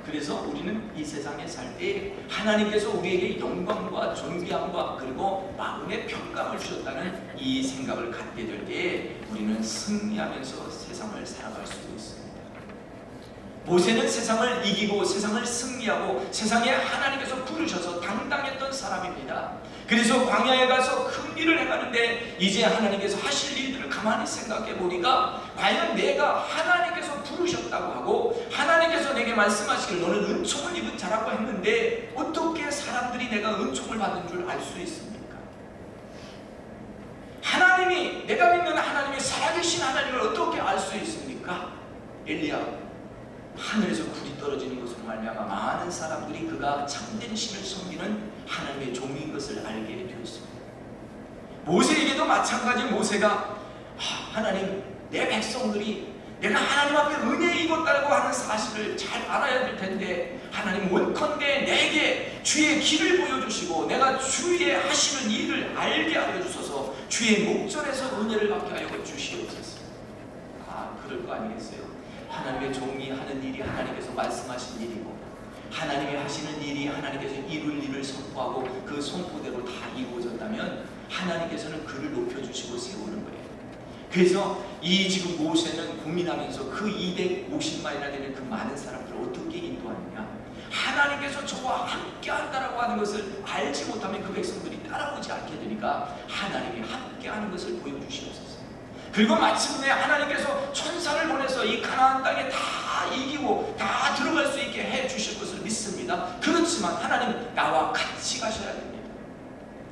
그래서 우리는 이 세상에 살 때 하나님께서 우리에게 영광과 존귀함과 그리고 마음의 평강을 주셨다는 이 생각을 갖게 될 때 우리는 승리하면서 세상을 살아갈 수 있습니다. 모세는 세상을 이기고 세상을 승리하고 세상에 하나님께서 부르셔서 당당했던 사람입니다. 그래서 광야에 가서 큰 일을 행하는데 이제 하나님께서 하실 일들을 가만히 생각해 보니까 과연 내가 하나님께서 부르셨다고 하고 하나님께서 내게 말씀하시길 너는 은총을 입은 자라고 했는데 어떻게 사람들이 내가 은총을 받은 줄 알 수 있습니까? 하나님이, 내가 믿는 하나님이 살아계신 하나님을 어떻게 알 수 있습니까? 엘리야, 하늘에서 불이 떨어지는 것으로 말미암아 많은 사람들이 그가 참된 신을 섬기는 하나님의 종인 것을 알게 되었습니다. 모세에게도 마찬가지. 모세가 하나님, 내 백성들이 내가 하나님 앞에 은혜에 입었다고 하는 사실을 잘 알아야 될 텐데 하나님 원컨대 내게 주의 길을 보여주시고 내가 주의 하시는 일을 알게 하여 주소서. 주의 목전에서 은혜를 받게 하여 주시옵소서. 그럴 거 아니겠어요? 하나님의 종이 하는 일이 하나님께서 말씀하신 일이고 하나님이 하시는 일이 하나님께서 이룰 일을 선포하고 그 선포대로 다 이루어졌다면 하나님께서는 그를 높여주시고 세우는 거예요. 그래서 이 지금 모세는 고민하면서 그 250만이나 되는 그 많은 사람들을 어떻게 인도하느냐, 하나님께서 저와 함께 한다라고 하는 것을 알지 못하면 그 백성들이 따라오지 않게 되니까 하나님이 함께 하는 것을 보여주시옵소서. 그리고 마침내 하나님께서 천사를 보내서 이 가나안 땅에 다 이기고 다 들어갈 수 있게 해 주실 것을 믿습니다. 그렇지만 하나님 나와 같이 가셔야 됩니다.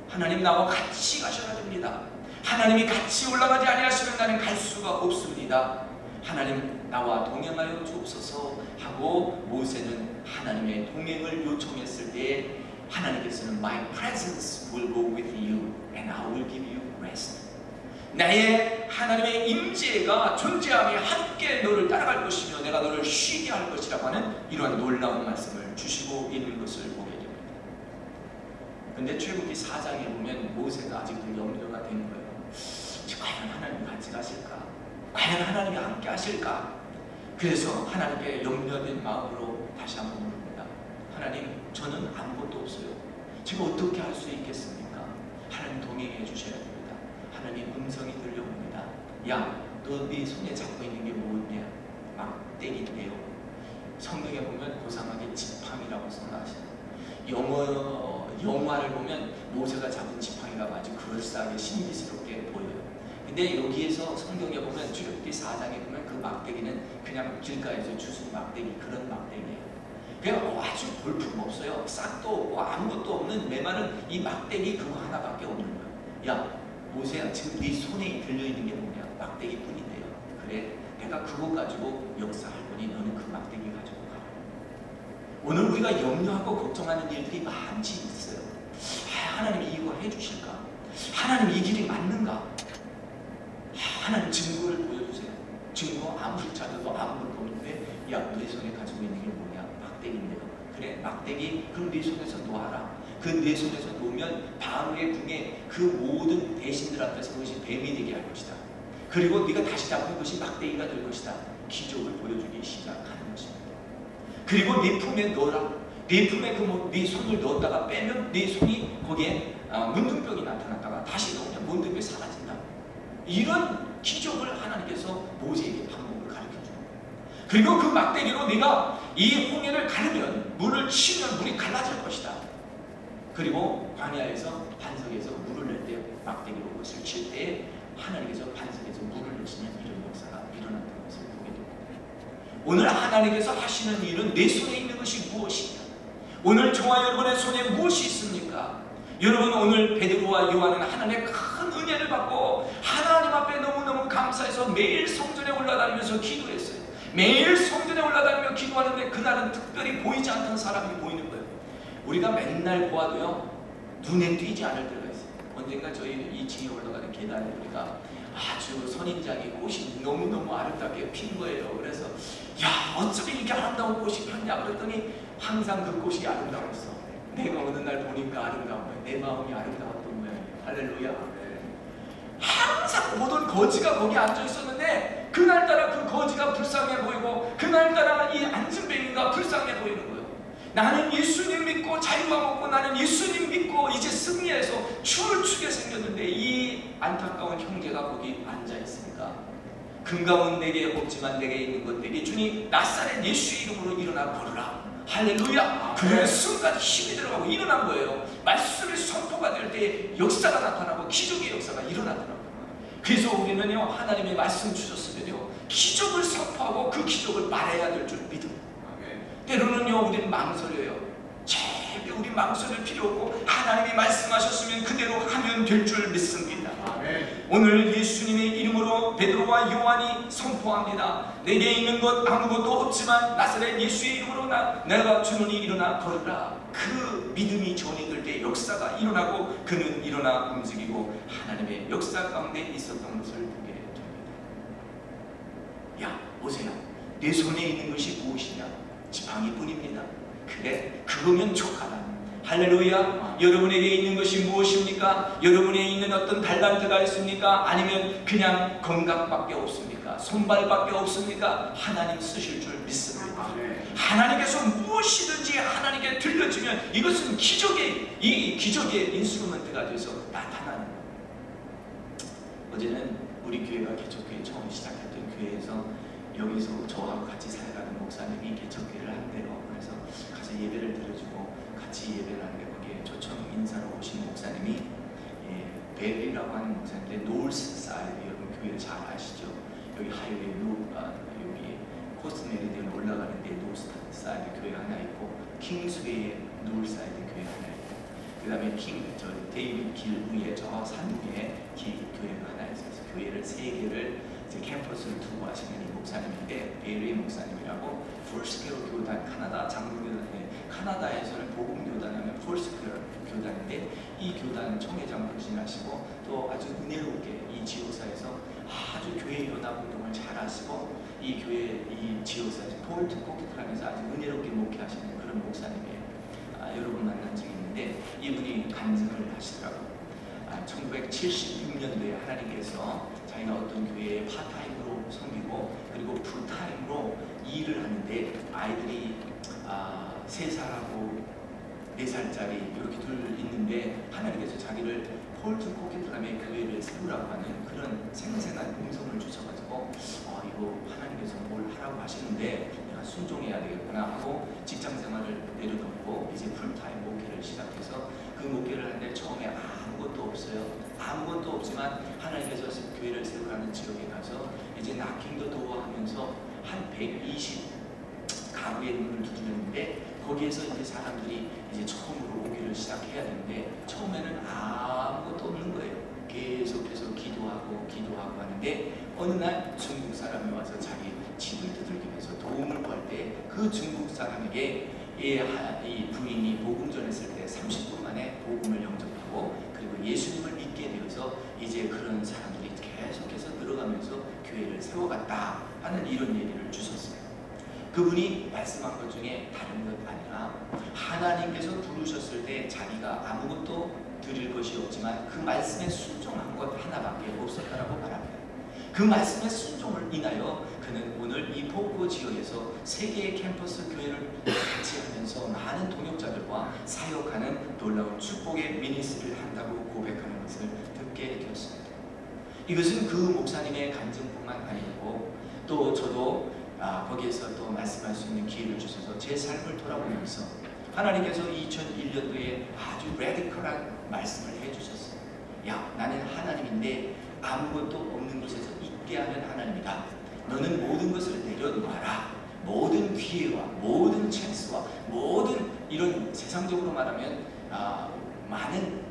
하나님 나와 같이 가셔야 됩니다. 하나님이 같이 올라가지 아니하시면 나는 갈 수가 없습니다. 하나님 나와 동행하여 주옵소서 하고 모세는 하나님의 동행을 요청했을 때 하나님께서는 My presence will go with you and I will give you rest. 나의 하나님의 임재가 존재함이 함께 너를 따라갈 것이며 내가 너를 쉬게 할 것이라고 하는 이러한 놀라운 말씀을 주시고 있는 것을 보게 됩니다. 그런데 출애굽기 4장에 보면 모세가 아직도 염려가 되는 거예요. 과연 하나님이 같이 가실까? 과연 하나님이 함께 하실까? 그래서 하나님께 염려된 마음으로 다시 한번 물습니다. 하나님, 저는 아무것도 없어요. 제가 어떻게 할 수 있겠습니까? 하나님 동행해 주셔야 됩니다. 하나님 음성이 들려옵니다. 야, 너 네 손에 잡고 있는 게 뭐냐? 막대기인데요. 성경에 보면 고상하게 지팡이라고 써놨어요. 영화를 보면 모세가 잡은 지팡이가 아주 그럴싸하게 신비스럽게 보여요. 근데 여기에서 성경에 보면 출애굽기 4장에 보면 그 막대기는 그냥 길가에서 주운 막대기, 그런 막대기예요. 그냥 아주 볼품 없어요. 싹도 없고 아무것도 없는 메마른 이 막대기 그거 하나밖에 없는 거예요. 야, 모세야, 지금 네 손에 들려있는 게 뭐냐? 막대기 뿐인데요. 그래, 내가 그거 가지고 역사할 거니 너는 그 막대기 가지고 가. 오늘 우리가 염려하고 걱정하는 일들이 많지 있어요. 하나님이 이거 해주실까? 하나님 이 길이 맞는가? 하나님 증거를 보여주세요. 증거 아무리 찾아도 아무것도 없는데 야, 내 손에 가지고 있는 게 뭐냐? 막대기인데요. 그래, 막대기 그럼 네 손에서 놓아라. 그 네 손에서 놓으면 바로의 궁에 그 모든 대신들 앞에서 그것이 뱀이 되게 할 것이다. 그리고 네가 다시 잡은 것이 막대기가 될 것이다. 기적을 보여주기 시작하는 것입니다. 그리고 네 품에 넣어라. 네 품에 네 손을 넣었다가 빼면 네 손이 거기에 문둥병이 나타났다가 다시 넣으면 문둥병이 사라진다. 이런 기적을 하나님께서 모세에게 방법을 가르쳐줍니다. 그리고 그 막대기로 네가 이 홍해를 가르면 물을 치면 물이 갈라질 것이다. 그리고 광야에서 반석에서 물을 낼 때 막대기로 그것을 칠 때 하나님께서 반석에서 물을 내시면 이런 역사가 일어난다는 것을 보게 됩니다. 오늘 하나님께서 하시는 일은 내 손에 있는 것이 무엇이냐? 오늘 저와 여러분의 손에 무엇이 있습니까? 여러분, 오늘 베드로와 요한은 하나님의 큰 은혜를 받고 하나님 앞에 너무너무 감사해서 매일 성전에 올라다니면서 기도했어요. 매일 성전에 올라다니며 기도하는데 그날은 특별히 보이지 않던 사람이 보이는 거예요. 우리가 맨날 보아도요, 눈에 띄지 않을 때가 있어요. 언젠가 저희 2층에 올라가는 계단에 보니까 아주 선인장이 꽃이 너무너무 아름답게 핀 거예요. 그래서 야, 어쩌면 이렇게 아름다운 꽃이 폈냐 그랬더니 항상 그 꽃이 아름다웠어. 내가 어느 날 보니까 아름다운 거예요. 내 마음이 아름다웠던 거예요. 할렐루야. 항상 모든 거지가 거기 앉아 있었는데 그날따라 그 거지가 불쌍해 보이고 그날따라 이 안진뱅이가 불쌍해 보이는 거예요. 나는 예수님 믿고 자유가 먹고 나는 예수님 믿고 이제 승리해서 춤을 추게 생겼는데 이 안타까운 형제가 거기 앉아 있으니까 금강은 내게 없지만 내게 있는 것 내게 주니 나사렛 예수의 이름으로 일어나 걸으라. 할렐루야. 그 순간 힘이 들어가고 일어난 거예요. 말씀이 선포가 될 때 역사가 나타나고 기적의 역사가 일어나더라고요. 그래서 우리는요, 하나님의 말씀 주셨으면요, 기적을 선포하고 그 기적을 말해야 될 줄 믿음. 때로는요, 우리는 망설여요. 제발 우리 망설일 필요 없고 하나님이 말씀하셨으면 그대로 하면 될 줄 믿습니다. 오늘 예수님의 이름으로 베드로와 요한이 선포합니다. 내게 있는 것 아무것도 없지만 나사렛 예수의 이름으로 내가 주노니 일어나 걸으라. 그 믿음이 전이될 때 역사가 일어나고 그는 일어나 움직이고 하나님의 역사 가운데 있었던 것을 보게 됩니다. 야, 보세요. 내 손에 있는 것이 무엇이냐? 지팡이뿐입니다. 그래, 그거면 족하다. 할렐루야. 여러분에게 있는 것이 무엇입니까? 여러분에 있는 어떤 달란트가 있습니까? 아니면 그냥 건강밖에 없습니까? 손발밖에 없습니까? 하나님 쓰실 줄 믿습니다. 하나님께서 무엇이든지 하나님께 들려주면 이것은 이 기적의 인스트루먼트가 돼서 나타나는 거예요. 어제는 우리 교회가 개척교회 처음 시작했던 교회에서 여기서 저하고 같이 살아가는 목사님이 개척교회를 한대요. 그래서 가서 예배를 드려주고 같이 예배를 하는데 거기에 초청 인사로 오신 목사님이 베리라고 하는 목사님인데 노스 사이드, 여러분 교회를 잘 아시죠? 여기 하이웨이 여기 코스트 메리디안 올라가는데 노스 사이드 교회가 하나 있고 킹스웨이에 노스 사이드 교회 하나 있고 그 다음에 데이빗 길 위에 저 산 위에 교회가 하나 있어서 교회를 3개를 이제 캠퍼스를 두고 하시는 이 목사님인데 베리 목사님이라고 폴스케어 교단, 카나다 장로교단에 카나다에서는 복음교단하면 폴스케어 교단인데 이 교단 총회장 부진하시고 또 아주 은혜롭게 이 지역사에서 아주 교회 연합 운동을 잘 하시고 이 교회 이 지역사에서 폴트 코키트라면서 아주 은혜롭게 목회하시는 그런 목사님이에요. 여러분 만난 적이 있는데 이분이 간증을 하시더라고요. 1976년도에 하나님께서 자기가 어떤 교회에 파타임으로 섬기고 그리고 풀타임으로 일을 하는데 아이들이 3살하고 4살짜리 이렇게 둘 있는데 하나님께서 자기를 폴트 코키트람의 교회를 세우라고 하는 그런 생생한 음성을 주셔가지고 이거 하나님께서 뭘 하라고 하시는데 내가 순종해야 되겠구나 하고 직장 생활을 내려놓고 이제 풀타임 목회를 시작해서 그 목회를 하는데 처음에 아무것도 없어요. 아무것도 없지만 하나님께서 교회를 세우라는 지역에 가서 이제 낙킹도 도어 하면서 한 120 가구의 문을 두드렸는데 거기에서 이제 사람들이 이제 처음으로 오기를 시작해야 되는데 처음에는 아무것도 없는 거예요. 계속해서 기도하고 하는데 어느 날 중국 사람이 와서 자기 집을 두들기면서 도움을 구할 때 그 중국 사람에게 이 부인이 복음 전했을 때 30분 만에 복음을 영접하고 그리고 예수님을 믿게 되어서 이제 그런 사람들이 계속해서 늘어가면서 교회를 세워갔다 하는 이런 얘기를 주셨어요. 그분이 말씀한 것 중에 다른 것 아니라 하나님께서 부르셨을 때 자기가 아무것도 드릴 것이 없지만 그 말씀에 순종한 것 하나밖에 없었다라고 말합니다. 그 말씀의 순종을 인하여 그는 오늘 이 포코 지역에서 3개의 캠퍼스 교회를 같이 하면서 많은 동역자들과 사역하는 놀라운 축복의 미니스트리를 한다고 고백하는 것을 듣게 되었습니다. 이것은 그 목사님의 간증뿐만 아니고 또 저도 거기에서 또 말씀할 수 있는 기회를 주셔서 제 삶을 돌아보면서 하나님께서 2001년도에 아주 레디컬한 말씀을 해주셨어요. 야, 나는 하나님인데 아무것도 없는 곳에서 있게 하는 하나님이다. 너는 모든 것을 내려놓아라. 모든 기회와 모든 찬스와 모든 이런 세상적으로 말하면 많은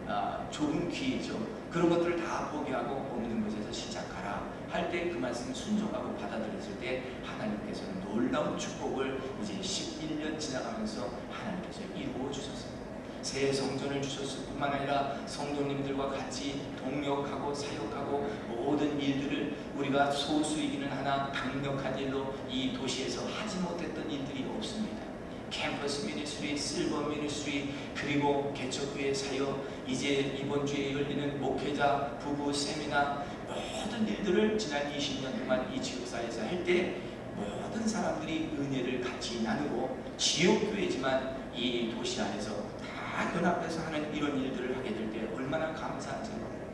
좁은 기회죠. 그런 것들을 다 포기하고 없는 곳에서 시작하라 할 때 그 말씀 순종하고 받아들였을 때 하나님께서는 놀라운 축복을 이제 11년 지나가면서 하나님께서 이루어 주셨습니다. 새 성전을 주셨을 뿐만 아니라 성도님들과 같이 동역하고 사역하고 모든 일들을 우리가 소수이기는 하나 강력한 일로 이 도시에서 하지 못했던 일들이 없습니다. 캠퍼스 미니스트리, 실버 미니스트리, 그리고 개척교회 사역, 이제 이번 주에 열리는 목회자 부부 세미나, 모든 일들을 지난 20년 동안 이 지역사회에서 할 때 모든 사람들이 은혜를 같이 나누고 지역교회지만 이 도시 안에서 다 연합해서 하는 이런 일들을 하게 될 때 얼마나 감사한지 몰라요.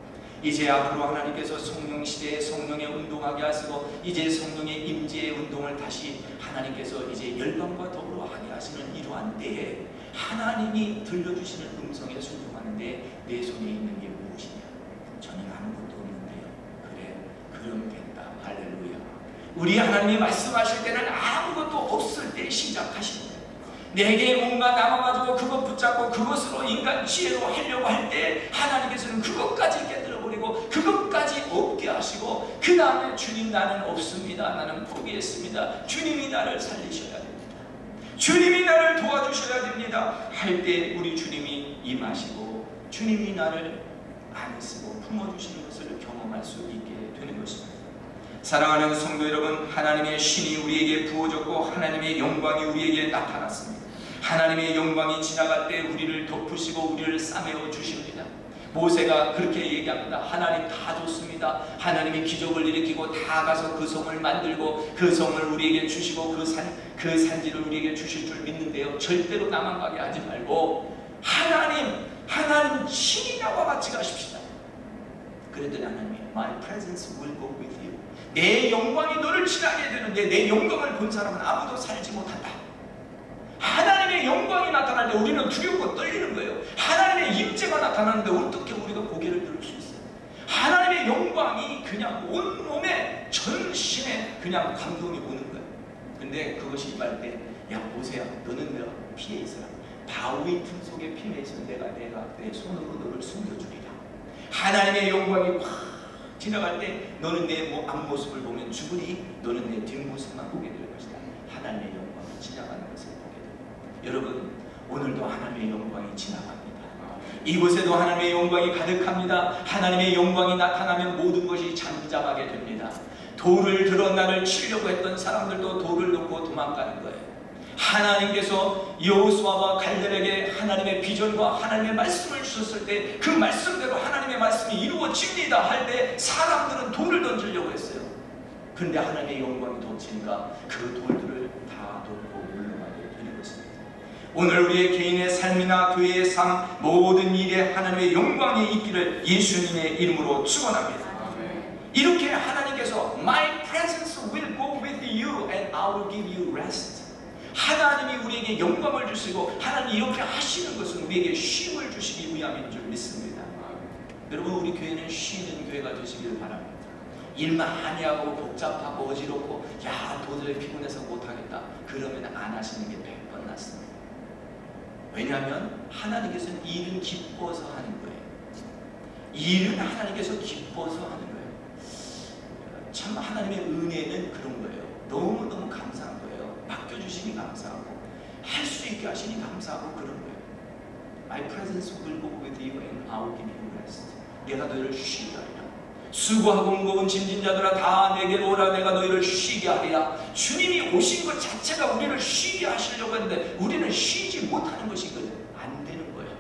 이제 앞으로 하나님께서 성령 시대에 성령의 운동하게 하시고 이제 성령의 임재의 운동을 다시 하나님께서 이제 열방과 더불어 하게 하시는 이러한 때에 하나님이 들려주시는 음성에 순종하는데 내 손에 있는 게 무엇이냐? 저는 아무것도 없는데요. 그래, 그럼 된다. 할렐루야. 우리 하나님이 말씀하실 때는 아무것도 없을 때 시작하시는 거예요. 내게 뭔가 남아가지고 그것 붙잡고 그것으로 인간 지혜로 하려고 할 때 하나님께서는 그것까지 깨뜨려버리고 그것까지 없게 하시고 그 다음에 주님 나는 없습니다. 나는 포기했습니다. 주님이 나를 살리셔야 됩니다. 주님이 나를 도와주셔야 됩니다. 할 때 우리 주님이 임하시고 주님이 나를 안쓰고 품어주시는 것을 경험할 수 있게 되는 것입니다. 사랑하는 성도 여러분, 하나님의 신이 우리에게 부어졌고 하나님의 영광이 우리에게 나타났습니다. 하나님의 영광이 지나갈 때 우리를 덮으시고 우리를 싸매어 주십니다. 모세가 그렇게 얘기합니다. 하나님 다 줬습니다. 하나님이 기적을 일으키고 다 가서 그 성을 만들고 그 성을 우리에게 주시고 그 산지를 우리에게 주실 줄 믿는데요, 절대로 나만 가게 하지 말고 하나님 신이 나와 같이 가십시다. 그랬더니 하나님이 My presence will go with you. 내 영광이 너를 지나게 되는데 내 영광을 본 사람은 아무도 살지 못한다. 하나님의 영광이 나타날 때 우리는 두렵고 떨리는 거예요. 하나님의 임재가 나타나는데 어떻게 우리가 고개를 들을 수 있어요? 하나님의 영광이 그냥 온몸에 전신에 그냥 감동이 오는 거예요. 근데 그것이 임할 때, 야 모세야, 너는 내가 피해 있어라. 바위 틈 속에 피해 있어. 내가 내 손으로 너를 숨겨주리라. 하나님의 영광이 확 지나갈 때 너는 내 앞모습을 보면 죽으니 너는 내 뒷모습만 보게 될 것이다. 하나님의 영광이 지나가는 것을 보게 됩니다. 여러분, 오늘도 하나님의 영광이 지나갑니다. 이곳에도 하나님의 영광이 가득합니다. 하나님의 영광이 나타나면 모든 것이 잠잠하게 됩니다. 돌을 들어 나를 치려고 했던 사람들도 돌을 놓고 도망가는 거예요. 하나님께서 여호수아와 갈렙에게 하나님의 비전과 하나님의 말씀을 주셨을 때 그 말씀대로 하나님의 말씀이 이루어집니다 할 때 사람들은 돌을 던지려고 했어요. 그런데 하나님의 영광이 덮치니까 그 돌들을 다 덮고 물러가게 되는 것입니다. 오늘 우리의 개인의 삶이나 교회의 삶, 모든 일에 하나님의 영광이 있기를 예수님의 이름으로 축원합니다. 이렇게 하나님께서 My presence will go with you and I will give you rest. 하나님이 우리에게 영광을 주시고 하나님이 이렇게 하시는 것은 우리에게 쉼을 주시기 위함인 줄 믿습니다. 여러분, 우리 교회는 쉬는 교회가 되시길 바랍니다. 일 많이 하고 복잡하고 어지럽고 야 도저히 피곤해서 못하겠다 그러면 안 하시는 게 100번 낫습니다. 왜냐하면 하나님께서는 일은 기뻐서 하는 거예요. 일은 하나님께서 기뻐서 하는 거예요. 참 하나님의 은혜는 그런 거예요. 너무너무 감사한 거예요. 맡겨주시니 감사하고 할 수 있게 하시니 감사하고 그런 거예요. My presence will go with you and I will give you rest. 내가 너희를 쉬게 하리라. 수고하고 무거운 짐진 자들아 다 내게로 오라. 내가 너희를 쉬게 하리라. 주님이 오신 것 자체가 우리를 쉬게 하시려고 했는데 우리는 쉬지 못하는 것이거든요. 안 되는 거예요.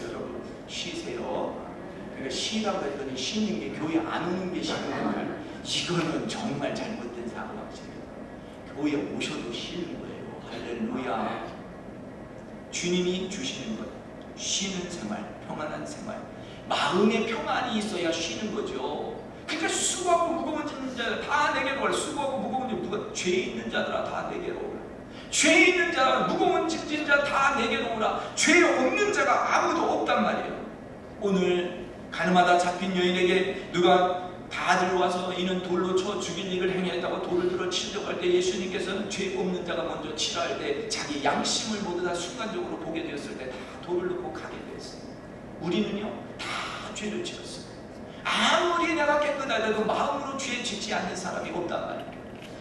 여러분 쉬세요. 그러니까 쉬라고 했더니 쉬는 게 교회 안 오는 게 쉬는 거예요. 이거는 정말 잘못된 사고방식이에요. 교회 오셔도 쉬는 거예요. 할렐루야. 주님이 주시는 것, 쉬는 생활, 평안한 생활, 마음의 평안이 있어야 쉬는 거죠. 그러니까 수고하고 무거운 자들 다 내게로 오라. 수고하고 무거운 자들, 누가 죄 있는 자들아 다 내게로 오라. 죄 있는 자, 무거운 짐진 자 다 내게로 오라. 죄 없는 자가 아무도 없단 말이에요. 오늘 가늠하다 잡힌 여인에게 누가 다 들어와서 이는 돌로 쳐 죽일 일을 행했다고 돌을 들어 치려고 할 때 예수님께서는 죄 없는 자가 먼저 치라 할 때 자기 양심을 모두 다 순간적으로 보게 되었을 때 다 돌을 놓고 가게 되었어요. 우리는요 다 죄를 지었어요. 아무리 내가 깨끗하다고 마음으로 죄 짓지 않는 사람이 없단 말이에요.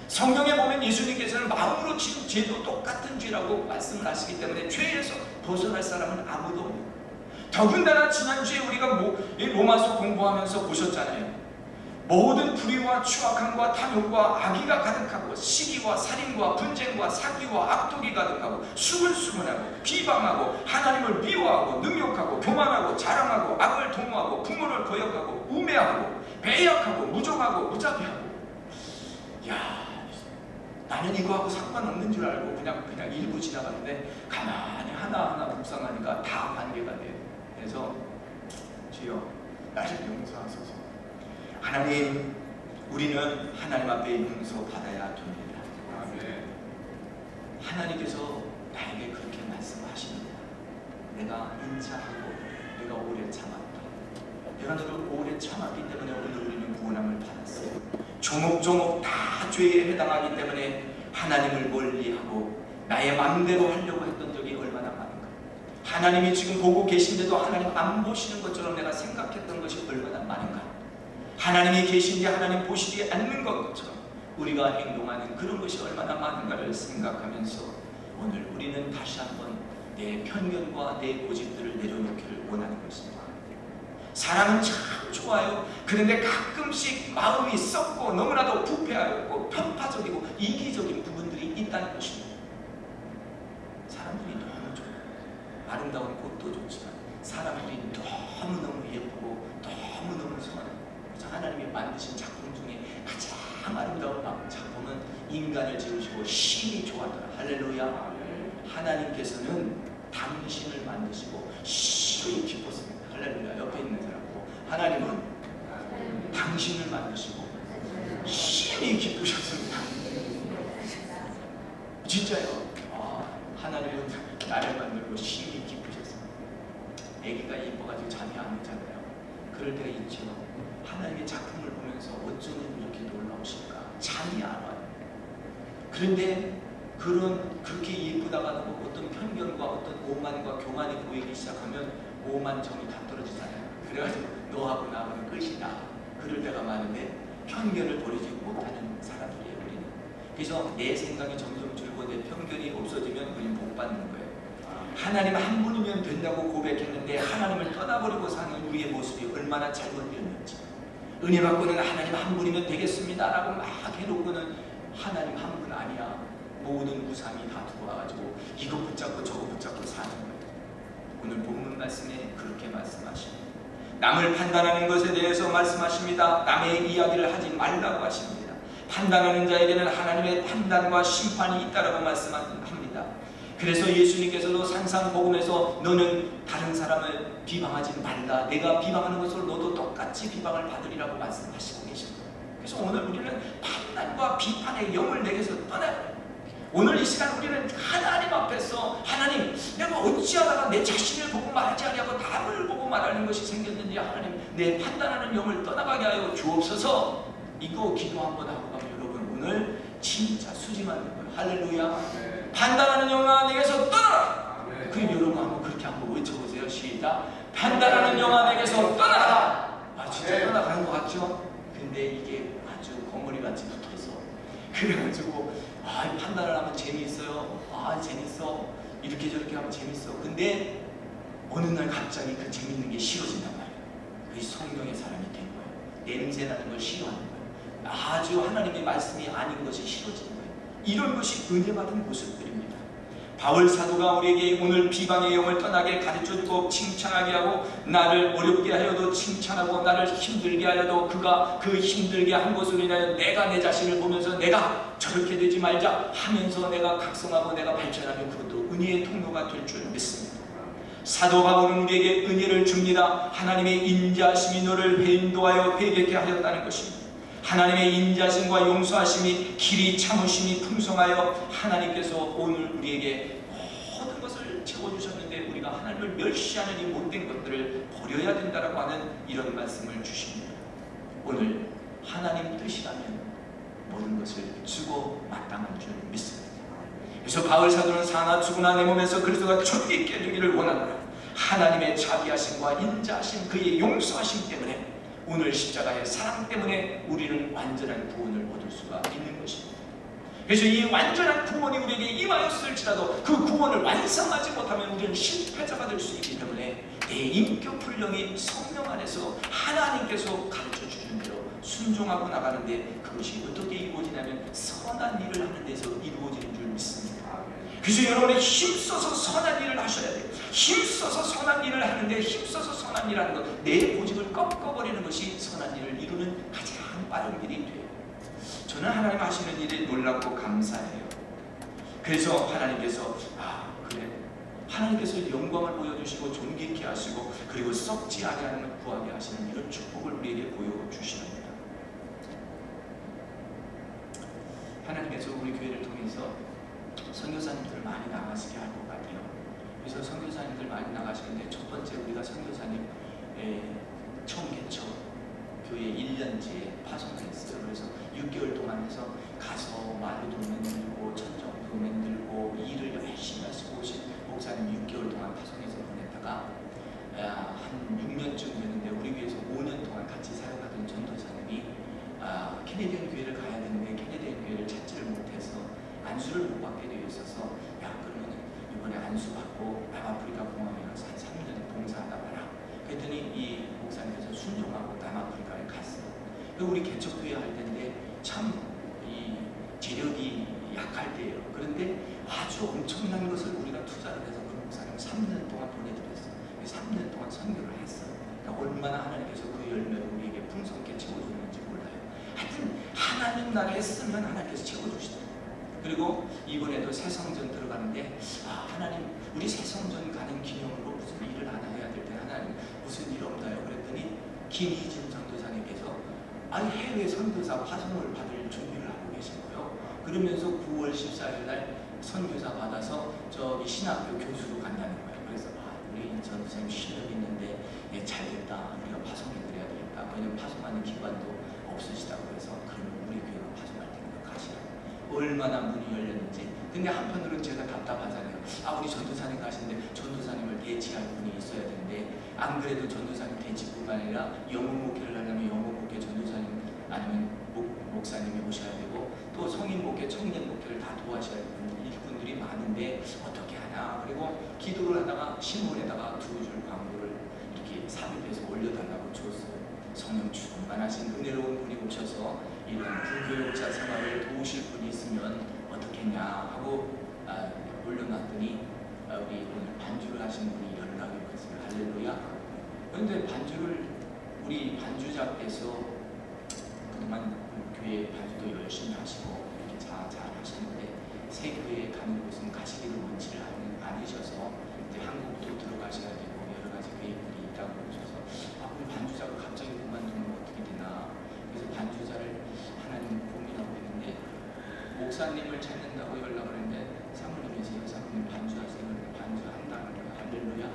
성경에 보면 예수님께서는 마음으로 지은 죄도 똑같은 죄라고 말씀을 하시기 때문에 죄에서 벗어날 사람은 아무도 없는 거예요. 더군다나 지난주에 우리가 로마서 공부하면서 보셨잖아요. 모든 불의와 추악함과 탐욕과 악의가 가득하고 시기와 살인과 분쟁과 사기와 악독이 가득하고 수근수근하고 비방하고 하나님을 미워하고 능욕하고 교만하고 자랑하고 악을 도모하고 부모를 거역하고 우매하고 배역하고 무종하고 무자비하고, 야, 나는 이거하고 상관없는 줄 알고 그냥 일부 지나갔는데 가만히 하나하나 묵상하니까 다 관계가 돼요. 그래서 주여 나를 용서하소서. 하나님, 우리는 하나님 앞에 용서받아야 됩니다. 하나님께서 나에게 그렇게 말씀하십니다. 내가 인자하고 내가 오래 참았다. 내가 너를 오래 참았기 때문에 오늘 우리는 구원함을 받았어요. 조목조목 다 죄에 해당하기 때문에 하나님을 멀리하고 나의 마음대로 하려고 했던 적이 얼마나 많은가. 하나님이 지금 보고 계신데도 하나님 안 보시는 것처럼 내가 생각했던 것이 얼마나 많은가. 하나님이 계신데 하나님 보시지 않는 것처럼 우리가 행동하는 그런 것이 얼마나 많은가를 생각하면서 오늘 우리는 다시 한번 내 편견과 내 고집들을 내려놓기를 원하는 것입니다. 사람은 참 좋아요. 그런데 가끔씩 마음이 썩고 너무나도 부패하고 편파적이고 이기적인 부분들이 있다는 것입니다. 사람들이 너무 좋아요. 아름다운 꽃도 좋지만 사람들이 너무너무 예쁘고 너무너무 선하고, 하나님이 만드신 작품 중에 가장 아름다운 작품은 인간을 지으시고 신이 좋아하더라. 할렐루야. 하나님께서는 당신을 만드시고 신이 기뻤습니다. 할렐루야. 옆에 있는 사람 보고, 하나님은 당신을 만드시고 신이 기쁘셨습니다. 진짜요. 하나님은 나를 만들고 신이 기쁘셨습니다. 아기가 이뻐가지고 잠이 안 오잖아요. 그럴 때가 있죠. 하나님의 작품을 보면서 어쩌면 이렇게 놀라우실까? 잠이 안 와요. 그런데 그렇게 예쁘다가 어떤 편견과 어떤 오만과 교만이 보이기 시작하면 오만 정이 다 떨어지잖아요. 그래가지고 너하고 나하고는 끝이다. 그럴 때가 많은데 편견을 버리지 못하는 사람들이에요, 우리는. 그래서 내 생각이 점점 줄고 내 편견이 없어지면 우리는 복 받는 거예요. 하나님 한 분이면 된다고 고백했는데 하나님을 떠나버리고 사는 우리의 모습이 얼마나 잘못되었는지. 은혜 받고는 하나님 한 분이면 되겠습니다 라고 막 해놓고는 하나님 한 분 아니야. 모든 우상이 다 들어와가지고 이거 붙잡고 저거 붙잡고 사는 거예요. 오늘 본문 말씀에 그렇게 말씀하십니다. 남을 판단하는 것에 대해서 말씀하십니다. 남의 이야기를 하지 말라고 하십니다. 판단하는 자에게는 하나님의 판단과 심판이 있다라고 말씀합니다. 그래서 예수님께서도 산상복음에서 너는 다른 사람을 비방하지 말라. 내가 비방하는 것으로 너도 똑같이 비방을 받으리라고 말씀하시고 계십니다. 그래서 오늘 우리는 판단과 비판의 영을 내게서 떠나요. 오늘 이 시간 우리는 하나님 앞에서 하나님, 내가 어찌하다가 내 자신을 보고 말하지 아니하고 남을 보고 말하는 것이 생겼는지 하나님 내 판단하는 영을 떠나가게 하여 주옵소서. 이거 기도 한번 하고 가면 여러분 오늘 진짜 수지맞는 거예요. 할렐루야. 네. 판단하는 영아 내게서 떠나라. 네. 그럼 여러분 한번 그렇게 한번 외쳐보세요. 시작. 판단하는 영아 내게서 떠나라. 진짜 네. 떠나가는 것 같죠? 근데 이게 아주 거머리 같이 붙어서 그래가지고 판단을 하면 재미있어요. 재밌어. 이렇게 저렇게 하면 재밌어. 근데 어느 날 갑자기 그 재밌는 게 싫어진단 말이에요. 그게 성령의 사람이 된 거예요. 냄새나는 걸 싫어하는 거예요. 아주 하나님의 말씀이 아닌 것이 싫어지는 거예요. 이런 것이 은혜 받은 모습들입니다. 바울 사도가 우리에게 오늘 비방의 영을 떠나게 가르쳐주고 칭찬하게 하고 나를 어렵게 하여도 칭찬하고 나를 힘들게 하여도 그가 그 힘들게 한 것으로 인하여 내가 내 자신을 보면서 내가 저렇게 되지 말자 하면서 내가 각성하고 내가 발전하면 그것도 은혜의 통로가 될 줄 믿습니다. 사도 바울은 우리에게 은혜를 줍니다. 하나님의 인자하심이 너를 인도하여 회개케 하였다는 것입니다. 하나님의 인자심과 용서하심이 길이 참으심이 풍성하여 하나님께서 오늘 우리에게 모든 것을 채워주셨는데 우리가 하나님을 멸시하는 이 못된 것들을 버려야 된다고 하는 이런 말씀을 주십니다. 오늘 하나님 뜻이라면 모든 것을 주고 마땅한 줄 믿습니다. 그래서 바울 사도는 사나 죽으나 내 몸에서 그리스도가 존귀 있게 되기를 원하노라. 하나님의 자비하심과 인자하심 그의 용서하심 때문에 오늘 십자가의 사랑 때문에 우리는 완전한 구원을 얻을 수가 있는 것입니다. 그래서 이 완전한 구원이 우리에게 임하였을지라도 그 구원을 완성하지 못하면 우리는 실패자가 될 수 있기 때문에 내 인격 훈련이 성령 안에서 하나님께서 가르쳐 주신 대로 순종하고 나가는데 그것이 어떻게 이루어지냐면 선한 일을 하는 데서 이루어지는 줄 믿습니다. 그래서 여러분이 힘써서 선한 일을 하셔야 돼요. 힘써서 선한 일을 하는데 힘써서 선한 선한 일하는 것, 내 고집을 꺾어버리는 것이 선한 일을 이루는 가장 빠른 길이 돼요. 저는 하나님 하시는 일에 놀랍고 감사해요. 그래서 하나님께서 그래, 하나님께서 영광을 보여주시고 존귀케 하시고 그리고 썩지 아니하는 구하게 하시는 이런 축복을 우리에게 보여주시옵니다. 하나님께서 우리 교회를 통해서 선교사님들을 많이 나가시게 할 것 같아요. 그래서 선교사님들 많이 나가시는데 첫 번째 우리가 선교사님 처음 개척 교회 1년째 파송을 했어요. 그래서 6개월 동안 해서 가서 마루도 만들고 천정도 만들고 일을 열심히 하시고 오신 목사님 6개월 동안 파송해서 보냈다가 한 6년쯤 되는데 우리 교회에서 5년 동안 같이 사역하던 전도사님이 캐네디언 교회를 가야 되는데 캐네디언 교회를 찾지를 못해서 안수를 못 받게 되어 있어서 그러면 이번에 안수 받고 남아프리카 공항에 가서 한 3년 봉사하다 와라. 그랬더니 이 목사님께서 순종하고 남아프리카에 갔어요. 우리 개척교회 할 때인데 참 이 재력이 약할 때예요. 그런데 아주 엄청난 것을 우리가 투자를 해서 그 목사님 3년 동안 보내드렸어요. 3년 동안 선교를 했어요. 그러니까 얼마나 하나님께서 그 열매를 우리에게 풍성하게 채워주는지 몰라요. 하여튼 하나님 나라에 쓰면 하나님께서 채워주시더라고요. 그리고 이번에도 새성전 들어가는데 하나님 우리 새성전 가는 기념으로 무슨 일을 하나 해야 될 때 하나님 무슨 일 없나요? 그랬더니 김희진 전도사님께서 해외 선교사 파송을 받을 준비를 하고 계신 거예요. 그러면서 9월 14일 날 선교사 받아서 저기 신학교 교수로 간다는 거예요. 그래서 우리 전도사님 실력 있는데 잘됐다. 우리가 파송해드려야 되겠다. 왜냐면 파송하는 기관도 없으시다고 해서 그러면 우리 교회가 파송할 테니까 가시라고. 얼마나 문이 열렸는지. 근데 한편으로는 제가 답답하잖아요. 우리 전도사님 가시는데 전도사님을 대치할 분이 있어야 되는데 안 그래도 전도사님 대치뿐만 아니라 영혼 목회를 하려면 영혼 목회 전도사님 아니면 목사님이 오셔야 되고 또 성인 목회, 청년 목회를 다 도와셔야 되는 일꾼들이 많은데 어떻게 하나. 그리고 기도를 하다가 신문에다가 2줄 광고를 이렇게 삽입해서 올려달라고 줬어요. 성령 충만하신 은혜로운 분이 오셔서 이런 불교역자 생활을 도우실 분이 있으면 어떻겠냐 하고 올려놨더니 우리 오늘 반주를 하신 분이 연락이 왔어요. 할렐루야. 그런데 반주를 우리 반주자께서 그동안 교회 반주도 열심히 하시고 이렇게 잘 하시는데 새 교회에 가는 곳은 가시기를 원치를 않으셔서 이제 한국도 들어가셔야 되고 여러 가지 계획들이 있다고 그러셔서 우리 반주자가 갑자기 그만두면 어떻게 되나. 그래서 반주자를 하나님 고민하고 있는데 목사님을 찾는다고 연락을 했는데 사모님이세요. 사모님 반주하세요. 반주한다는 거예요. 할렐루야.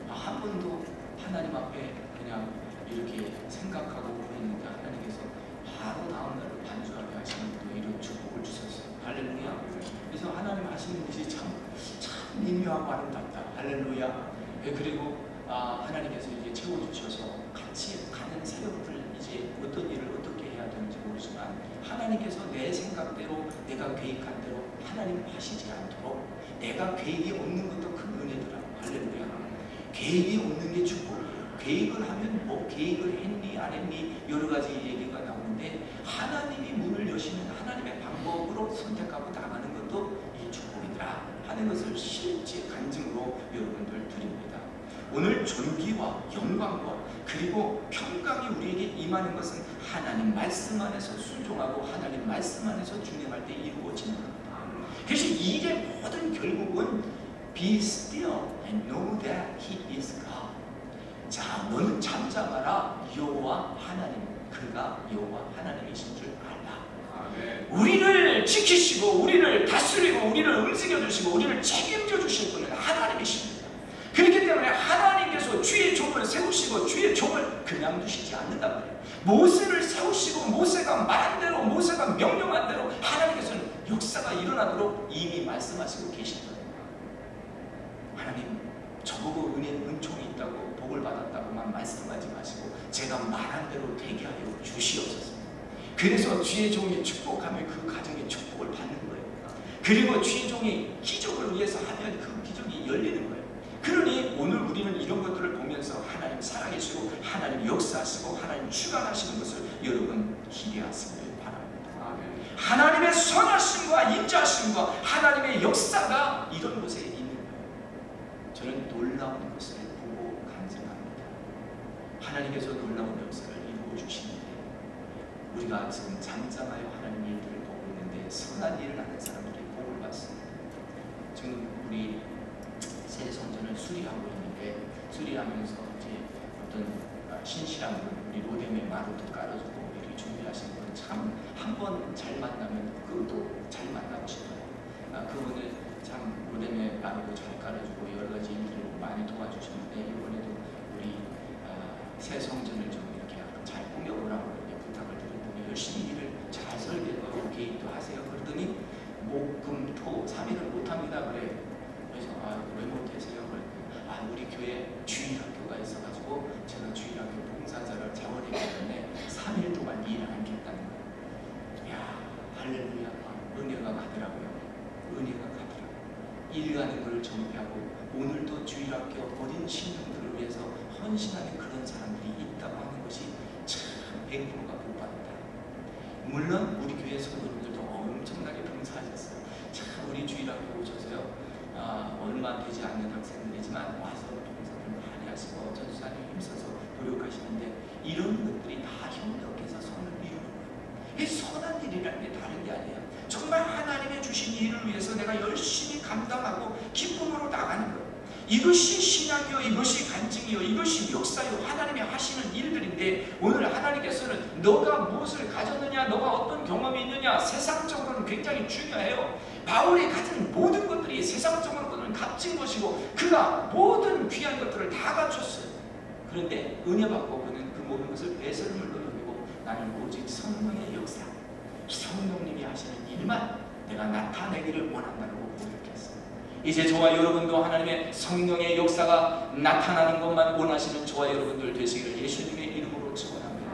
한 번도 하나님 앞에 그냥 이렇게 생각하고 그랬는데 하나님께서 바로 다음날로 반주하게 하시는 또 이런 축복을 주셨어요. 할렐루야. 그래서 하나님 하시는 것이 참 미묘하고 아름답다. 할렐루야. 그리고 하나님께서 이제 채워주셔서 같이 가는 사역들 이제 어떤 일을 어떻게 해야 되는지 모르지만 하나님께서 내 생각대로 내가 계획한 대로 하나님 하시지 않도록 내가 계획이 없는 것도 큰 은혜더라고. 할렐루야. 계획이 없는 게 축복이에요. 계획을 하면 뭐 계획을 했니 안 했니 여러 가지 얘기가 나오는데 하나님이 문을 여시는 하나님의 방법으로 선택하고 나가는 것도 이 축복이더라 하는 것을 실제 간증으로 여러분들 드립니다. 오늘 존귀와 영광과 그리고 평강이 우리에게 임하는 것은 하나님 말씀 안에서 순종하고 하나님 말씀 안에서 준행할 때 이루어지는 겁니다. 그래서 이게 모든 결국은 Be still and know that He is God. 자, 너는 잠잠하라. 여호와 하나님, 그가 여호와 하나님이신 줄 알라. 아멘. 우리를 지키시고 우리를 다스리고 우리를 움직여 주시고 우리를 책임져 주실 분은 하나님이십니다. 그렇기 때문에 하나님께서 주의 종을 세우시고 주의 종을 그냥 두시지 않는단 말이에요. 모세를 세우시고 모세가 말한 대로 모세가 명령한 대로 하나님께서는 역사가 일어나도록 이미 말씀하시고 계십니다. 하나님 저보고 은총이 있다고 복을 받았다고만 말씀하지 마시고 제가 말한 대로 되게 하여 주시옵소서. 그래서 주의 종이 축복하면 그 가정에 축복을 받는 거예요. 그리고 주의 종이 기적을 위해서 하면 그 기적이 열리는 거예요. 그러니 오늘 우리는 이런 것들을 보면서 하나님 살아계시고 하나님 역사하시고 하나님 주관하시는 것을 여러분 기대하시길 바랍니다. 아멘. 하나님의 선하심과 인자하심과 하나님의 역사가 이런 곳에 있는 거예요. 저는 놀라운 것을 보고 간증합니다. 하나님께서 놀라운 역사를 이루어 주시는데 우리가 지금 잠잠하여 하나님 일들을 보고 있는데 선한 일을 하는 사람들이 복을 받습니다. 지금 우리 새 성전을 수리하고 있는데 수리하면서 이제 어떤 신실한 분, 우리 로뎀의 마루도 깔아주고 미리 준비하신 분 참 한 번 잘 만나면 그것도 잘 만나고 싶어요. 그분은 참 로뎀의 마루도 잘 깔아주고 여러 가지 일들을 많이 도와주셨는데 이번에도 우리 새 성전을 좀 이렇게 잘 꾸며보라고 이렇게 부탁을 드렸더니 열심히 일을 잘 설계하고 개입도 하세요. 그러더니 목, 금, 토 3일을 못합니다 그래. 그래서 왜 못하세요? 우리 교회 주일학교가 있어가지고 제가 주일학교 봉사자를 자원했기 때문에 3일 동안 일을 않겠다는 거예요. 이야, 할렐루야. 은혜가 가더라고요. 은혜가 가더라고요. 일 가는 걸 정비하고 오늘도 주일학교 어린 신령들을 위해서 헌신하는 그런 사람들이 있다고 하는 것이 참 100%가 복받았다. 물론 우리 교회 성도님들도 엄청나게 봉사하셨어요. 참 우리 주일학교 오셔서요. 얼마 되지 않는 학생들이지만 와서 봉사를 많이 하시고 전수사님 힘써서 노력하시는데 이런 것들이 다 협력해서 선을 이루는 거예요. 이 선한 일이라는 게 다른 게 아니에요. 정말 하나님의 주신 일을 위해서 내가 열심히 감당하고 기쁨으로 나가는 거예요. 이것이 신앙이요, 이것이 간증이요, 이것이 역사요, 하나님이 하시는 일들인데 오늘 하나님께서는 너가 무엇을 가졌느냐, 너가 어떤 경험이 있느냐, 세상적으로는 굉장히 중요해요. 바울이 가진 모든 것들이 세상적으로는 값진 것이고 그가 모든 귀한 것들을 다 갖췄어요. 그런데 은혜 받고 그는 그 모든 것을 배설물로 여기고 나는 오직 성령의 역사, 성령님이 하시는 일만 내가 나타내기를 원한다고 고백했어요. 이제 저와 여러분도 하나님의 성령의 역사가 나타나는 것만 원하시는 저와 여러분들 되시기를 예수님의 이름으로 축원합니다.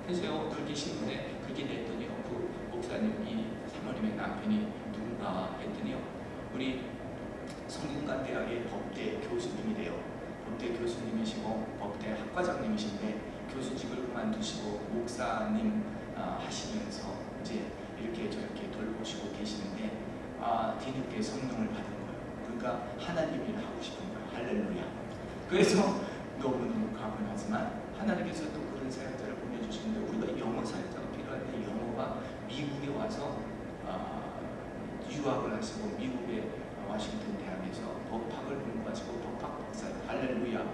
그래서요, 글귀 신문에 글귀 냈더니요, 그 목사님이 사모님의 남편이 누군가 했더니요, 우리 성균관대학의 법대 교수님이래요. 법대 교수님이시고 법대 학과장님이신데 교수직을 그만두시고 목사님 하시면서 이제 이렇게 저렇게 돌보시고 계시는데 뒤늦게 성령을 받은 거예요. 그러니까 하나님 일을 하고 싶은 거예요. 할렐루야. 그래서 너무너무 가분하지만 하나님께서 또 그런 사역자를 보내주시는데 우리가 영어 사역자가 필요한데 영어가 미국에 와서 유학을 하시고 미국의 워싱턴 대학에서 법학을 공부하시고 법학 박사예요. 할렐루야.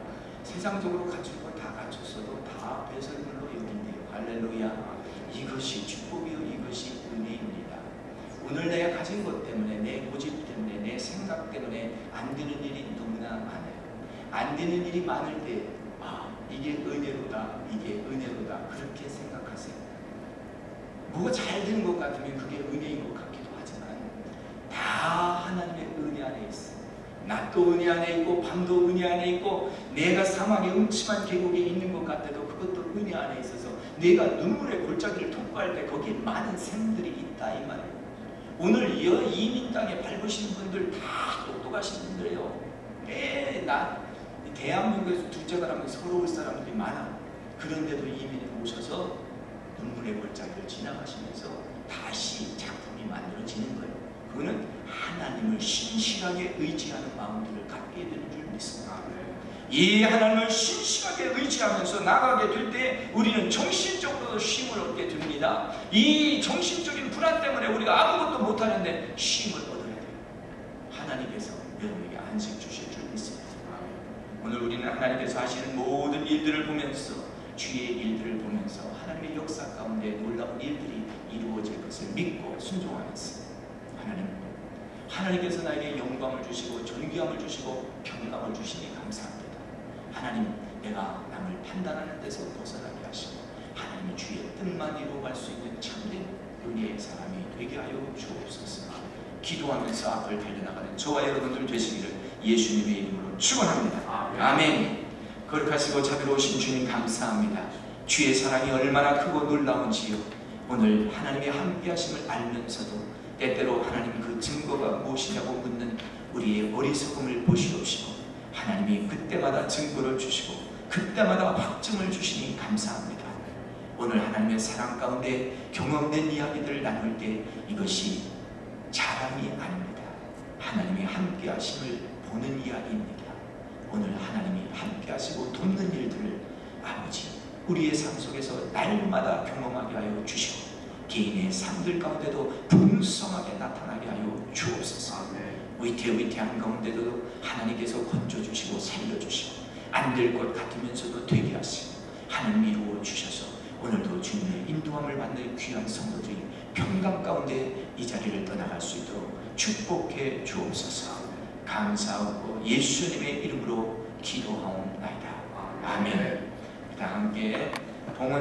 세상적으로 갖출 거 다 갖췄어도 다 배설물로 여긴대요. 할렐루야. 이것이 축복이요, 이것이 은혜입니다. 오늘 내가 가진 것 때문에, 내 고집 때문에, 내 생각 때문에 안 되는 일이 너무나 많아요. 안 되는 일이 많을 때 이게 은혜로다, 이게 은혜로다 그렇게 생각하세요. 뭐가 잘 되는 것 같으면 그게 은혜인 것 같기도 하지만 다 하나님의 은혜 안에 있어요. 낮도 은혜 안에 있고 밤도 은혜 안에 있고 내가 사망의 음침한 계곡에 있는 것 같아도 그것도 은혜 안에 있어서 내가 눈물의 골짜기를 통과할 때 거기에 많은 샘들이 있다 이 말이에요. 오늘 이민 땅에 밟으시는 분들 다 똑똑하신 분들이에요. 대한민국에서 둘째가 라면 서러울 사람들이 많아. 그런데도 이민에 오셔서 눈물의 골짜기를 지나가시면서 다시 작품이 만들어지는 거예요. 그거는 하나님을 신실하게 의지하는 마음들을 갖게 되는 줄 믿습니다. 이 하나님을 신실하게 의지하면서 나가게 될 때 우리는 정신적으로 쉼을 얻게 됩니다. 이 정신적인 불안 때문에 우리가 아무것도 못하는데 쉼을 얻어야 돼요. 하나님께서 여러분에게 안식 주실 줄 믿습니다. 오늘 우리는 하나님께서 하시는 모든 일들을 보면서 주의 일들을 보면서 하나님의 역사 가운데 놀라운 일들이 이루어질 것을 믿고 순종하면서 하나님께서 나에게 영광을 주시고 존귀함을 주시고 평강을 주시니 감사합니다. 하나님, 내가 남을 판단하는 데서 벗어나게 하시고 하나님의 주의 뜻만 이루어갈 수 있는 참된 은혜의 사람이 되게 하여 주옵소서. 기도하면서 앞을 달려나가는 저와 여러분들 되시기를 예수님의 이름으로 축원합니다. 아멘. 거룩하시고 자비로우신 주님 감사합니다. 주의 사랑이 얼마나 크고 놀라운지요. 오늘 하나님의 함께하심을 알면서도 때때로 하나님 그 증거가 무엇이냐고 묻는 우리의 어리석음을 보시옵시고 하나님이 그때마다 증거를 주시고 그때마다 확증을 주시니 감사합니다. 오늘 하나님의 사랑 가운데 경험된 이야기들을 나눌 때 이것이 자랑이 아닙니다. 하나님의 함께하심을 보는 이야기입니다. 오늘 하나님이 함께하시고 돕는 일들을 아버지, 우리의 삶 속에서 날마다 경험하게 하여 주시고 개인의 삶들 가운데도 풍성하게 나타나게 하여 주옵소서. 위태위태한 가운데도 하나님께서 건져주시고 살려주시고 안 될 것 같으면서도 되게 하시고 하나님 이루어 주셔서 오늘도 주님의 인도함을 받는 귀한 성도들이 평강 가운데 이 자리를 떠나갈 수 있도록 축복해 주옵소서. 감사하고 예수님의 이름으로 기도하옵나이다. 아멘. 다 함께 봉헌